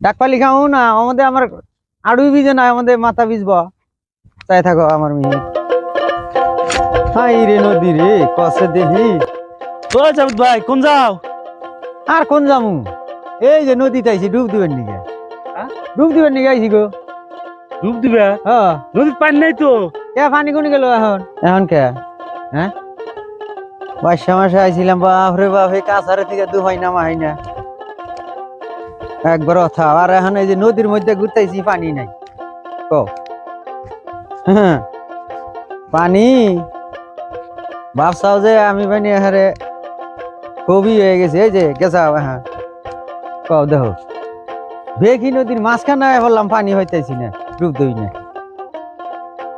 ডাকপালি খাও না আমাদের আমার আড়ুই ভিজে না আমাদের মাথা ভিজব চাই থাকো আমার মেয়ে হাই রে নদী রে কষে দেখি তো যাবত ভাই কোন যাও? আর কোন যামু এই যে নদীতে আইছি ডুব দিবেন নিকে হ্যাঁ? ডুব দিবেন নিকে আইছি গো ডুব দিবে? হ্যাঁ নদীর পানি নাই তো। কে পানি কোনি গেল এখন এখন কে হ্যাঁ বাইশা মাসে আইছিলাম বাপরে বাপ এই কাছারে থেকে দু হয় না মাই না একবার কথা আর এখন এই যে নদীর মধ্যে ঘুরতেছি পানি নাই ক হ্যাঁ পানি ভাবছাও যে আমি পানি হারে কবি হয়ে গেছে এই যে গেছাও হ্যাঁ কও দেখো বেকি নদীর মাঝখানে বললাম পানি হইতেছি না ডুব দই না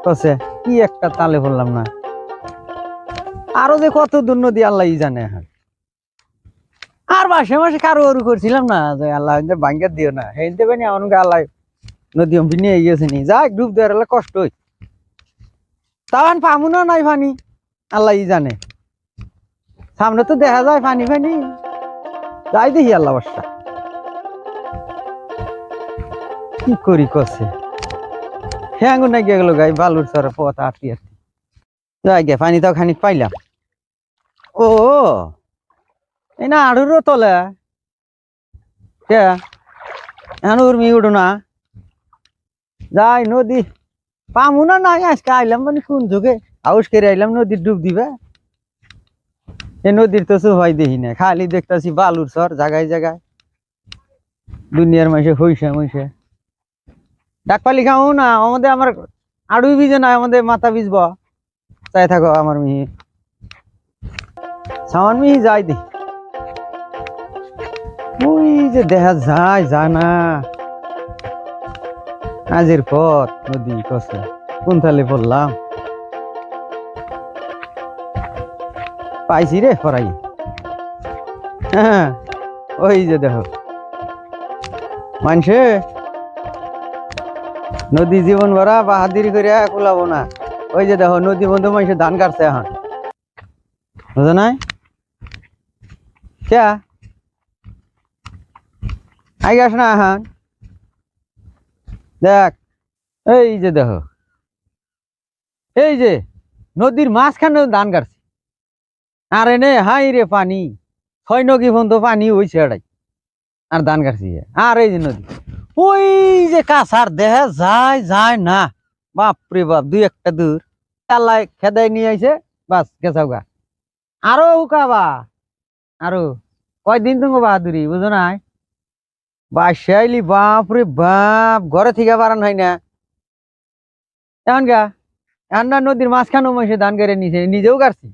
কসে কি একটা তালে বললাম না আরো যে কত দূর নদী আল্লাহ জানে এখন আর মাসে মাসে কারো ওরু করছিলাম না যে আল্লাহ ভাঙ্গা দিও না হেলতে পানি আমাকে আল্লাহ নদী অম্পি নিয়ে গিয়েছে নি যাই ডুব দেওয়ার হলে কষ্ট হই তাও পামু না নাই পানি আল্লাহ জানে সামনে তো দেখা যায় পানি পানি যাই দেখি আল্লাহ বর্ষা কি করি কছে হ্যাঁ না গিয়ে গেল গাই বালুর সরে পথ আটটি আটটি যাই গে পানি তাও খানিক পাইলাম ও এই না আড়ুরও তলে কে এখন উর্মি উঠো না যাই নদী পামু না নাই আজকে আইলাম মানে কোন যুগে আউস করে আইলাম নদীর ডুব দিবে এই নদীর তো সবাই দেখি না খালি দেখতেছি বালুর সর জায়গায় জায়গায় দুনিয়ার মাসে হইসে মইসে ডাকপালি খাও না আমাদের আমার আড়ুই ভিজে না আমাদের মাথা ভিজব চাই থাকো আমার মিহি সামান মিহি যাই দেখি ওই যে দেখা যায় জানা আজের পথ নদী কষে কোন তালে পড়লাম পাইছি রে পড়াই হ্যাঁ ওই যে দেখো মানছে নদী জীবন ভরা বাহাদুরি করে কুলাবো না ওই যে দেখো নদী বন্ধু মানুষের ধান কাটছে এখন বুঝো নাই কে আই গাছ না এখন দেখ এই যে দেখো এই যে নদীর মাঝখানে ধান কাটছে আর এনে হাই রে পানি ছয় নদী বন্ধু পানি হয়েছে এটাই আর ধান কাটছি আর এই যে নদী ওই যে কাছার দেহে যায় যায় না বাপরে বাপ দুই একটা দূর আল্লাহ খেদাই নিয়ে আইছে বাস গেছাও গা আরো উকাবা আরো কয়দিন তুমি বাহাদুরি বুঝো নাই বাসাইলি বাপরে বাপ ঘরে থেকে বারান হয় না এখন গা এখন না নদীর মাঝখানেও মাসে ধান কেড়ে নিছে নিজেও কাটছি